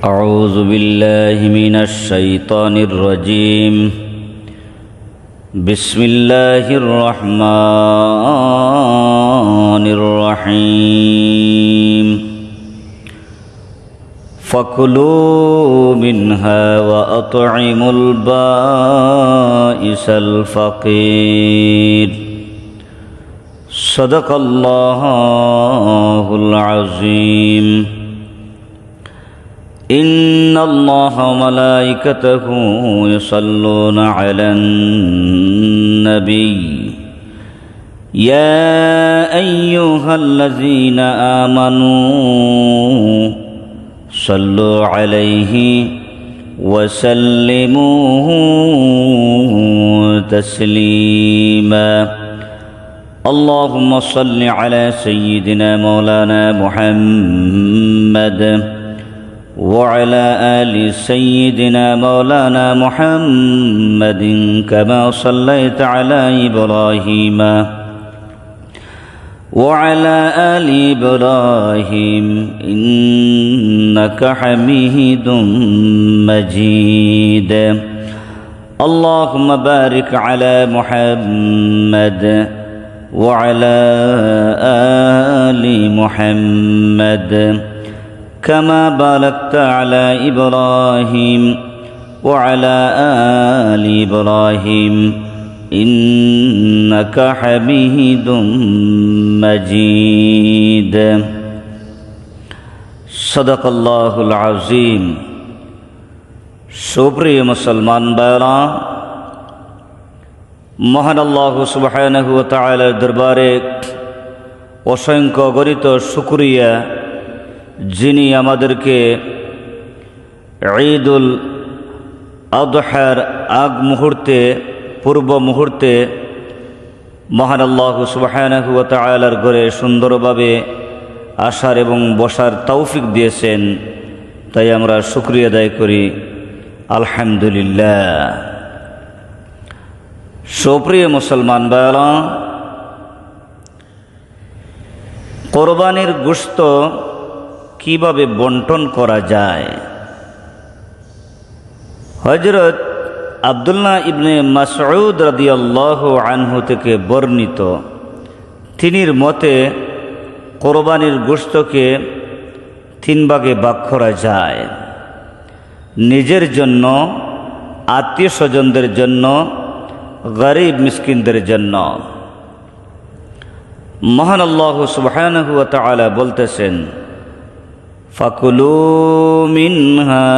أعوذ بالله من الشيطان الرجيم. بسم الله الرحمن الرحيم. فكلوا منها وأطعموا البائس الفقير. صدق الله العظيم. إن الله وملائكته يصلون على النبي يا أيها الذين آمنوا صلوا عليه وسلموا تسليما. اللهم صل على سيدنا مولانا محمد وعلى آل سيدنا مولانا محمد كما صليت على إبراهيم وعلى آل إبراهيم إنك حميد مجيد. اللهم بارك على محمد وعلى آل محمد كما باركت على إبراهيم وعلى آل إبراهيم إنك حميد مجيد. صدق الله العظيم. সুপ্রিয় মুসলমান ভাইরা, মহান আল্লাহ সুবহানাহু ওয়া তাআলার দরবারে অসংখ্য গণিত শুকরিয়া, যিনি আমাদেরকে ঈদুল আযহার পূর্ব মুহূর্তে মহান আল্লাহ সুবহানাহু ওয়া তাআলার ঘরে সুন্দরভাবে আসার এবং বসার তৌফিক দিয়েছেন। তাই আমরা শুকরিয়া আদায় করি, আলহামদুলিল্লাহ। সুপ্রিয় মুসলমান ভাইরা, কোরবানির গোশত কিভাবে বন্টন করা যায়? হযরত আব্দুল্লাহ ইবনে মাসউদ রাদিয়াল্লাহু আনহু থেকে বর্ণিত, তিনির মতে কোরবানির গোশতকে 3 ভাগে ভাগ করা যায়। নিজের জন্য, আত্মীয় স্বজনদের জন্য, গরিব মিসকিনদের জন্য। মহান আল্লাহ সুবহানাহু ওয়া তাআলা বলতেছেন, ফাকুলু মিনহা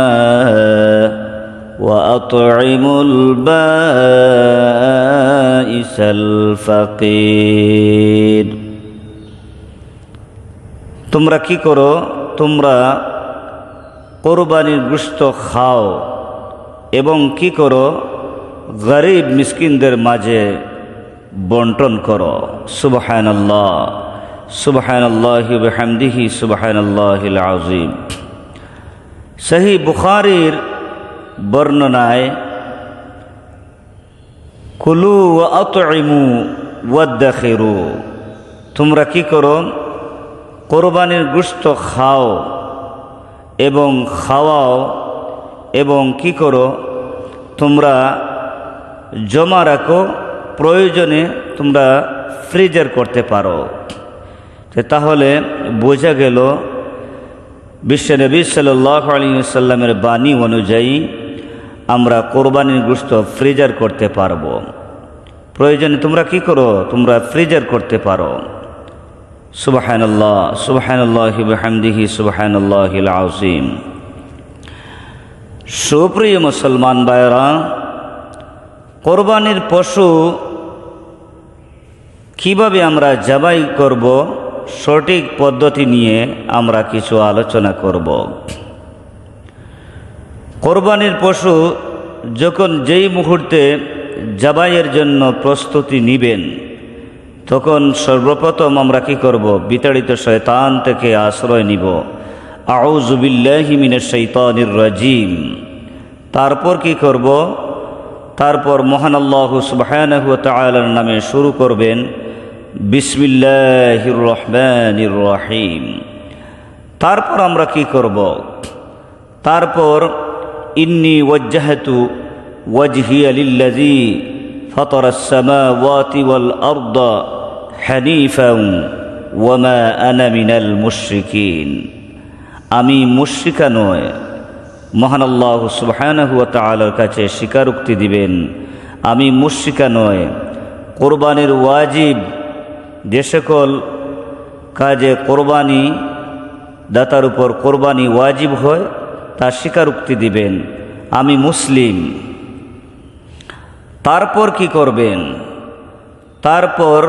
ওয়া আত'ইমুল বাইসাল ফাকির। তোমরা কি করো? তোমরা কোরবানির গোশত খাও এবং কি করো? গরিব মিসকিনদের মাঝে বন্টন করো। সুবহানাল্লাহ, সুবহানাল্লাহি ওয়া বিহামদিহি, সুবহানাল্লাহিল আযীম। সহিহ বুখারীর বর্ণনায়, কুলু ওয়া আত'ইমু ওয়াদখিরু। তোমরা কি করো? কোরবানির গোশত খাও এবং খাওয়াও এবং কি করো? তোমরা জমা রাখো, প্রয়োজনে তোমরা ফ্রিজার করতে পারো। তাহলে বোঝা গেল বিশ্বনবী সাল্লাল্লাহু আলাইহি ওয়াসাল্লামের বাণী অনুযায়ী আমরা কোরবানির গোশত ফ্রিজার করতে পারবো। প্রয়োজনে তোমরা কি করো? তোমরা ফ্রিজার করতে পারো। সুবহানাল্লাহ, সুবহানাল্লাহি ওয়া বিহামদিহি, সুবহানাল্লাহিল আযীম। সুপ্রিয় মুসলমান ভাইরা, কোরবানির পশু কিভাবে আমরা জবাই করব, সঠিক পদ্ধতি নিয়ে আমরা কিছু আলোচনা করব। কোরবানির পশু যখন যেই মুহূর্তে জবাইয়ের জন্য প্রস্তুতি নেবেন, তখন সর্বপ্রথম আমরা কি করব? বিতাড়িত শয়তান থেকে আশ্রয় নিব। আউযু বিল্লাহি মিনাশ শাইতানির রাজিম। তারপর কি করব? তারপর মহান আল্লাহ সুবহানাহু ওয়া তাআলার নামে শুরু করবেন, বিসমিল্লাহির রহমানির রহিম। তারপর আমরা কি করব? তারপর ইন্নী ওয়াজ্জাহতু ওয়াজহিয়া লিল্লাযী ফাতারাস সামাওয়াতি ওয়াল আরদা হানিফান ওয়া মা আনা মিনাল মুশরিকিন। আমি মুশরিকা নয়। মহান আল্লাহ সুবহানাহু ওয়া তাআলার কাছে স্বীকারোক্তি দিবেন, আমি মুশরিকা নয়। কোরবানির ওয়াজিব, যে সকল কাজে কোরবানি দাতার উপর কোরবানি ওয়াজিব হয় তার স্বীকারোক্তি দিবেন, আমি মুসলিম। তারপর কি করবেন? তারপর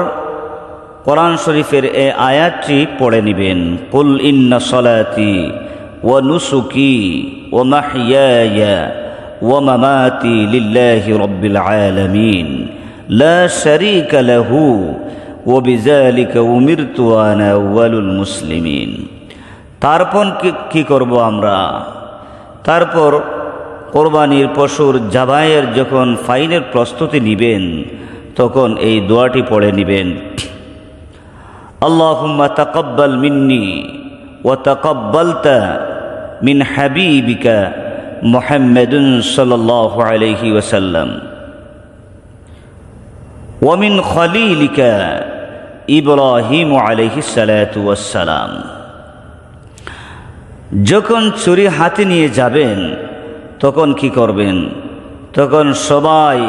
কোরআন শরীফের এই আয়াতটি পড়ে নেবেন, কুল ইন্না সলাতি ওয়া নুসুকি ওয়া মাহইয়ায়া ওয়া মামাতি লিল্লাহি রাব্বিল আলামিন লা শারীকা লাহু ওয়া বিযালিকা উমিরতু ওয়া আনা আউয়ালুল মুসলিমিন। তারপর কি করব আমরা? তারপর কোরবানির পশুর জবাইয়ের যখন ফাইনের প্রস্তুতি নেবেন তখন এই দোয়াটি পড়ে নেবেন, আল্লাহুম্মা তাকাব্বাল মিন্নি ওয়া তাকাব্বালতা মিন হাবিবিকা মুহাম্মাদুন সাল্লাল্লাহু আলাইহি ওয়াসাল্লাম ওয়া মিন খলিলিকা ইব্রাহিম আলাইহিস সালাতু ওয়াস সালাম। যখন ছুরি হাতে নিয়ে যাবেন তখন কি করবেন? তখন সবাই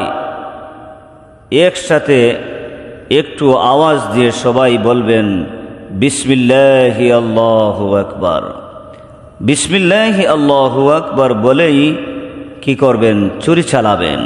একসাথে একটু আওয়াজ দিয়ে সবাই বলবেন, বিসমিল্লাহি আল্লাহু আকবার। বিসমিল্লাহি আল্লাহু আকবার বলেই কি করবেন? ছুরি চালাবেন।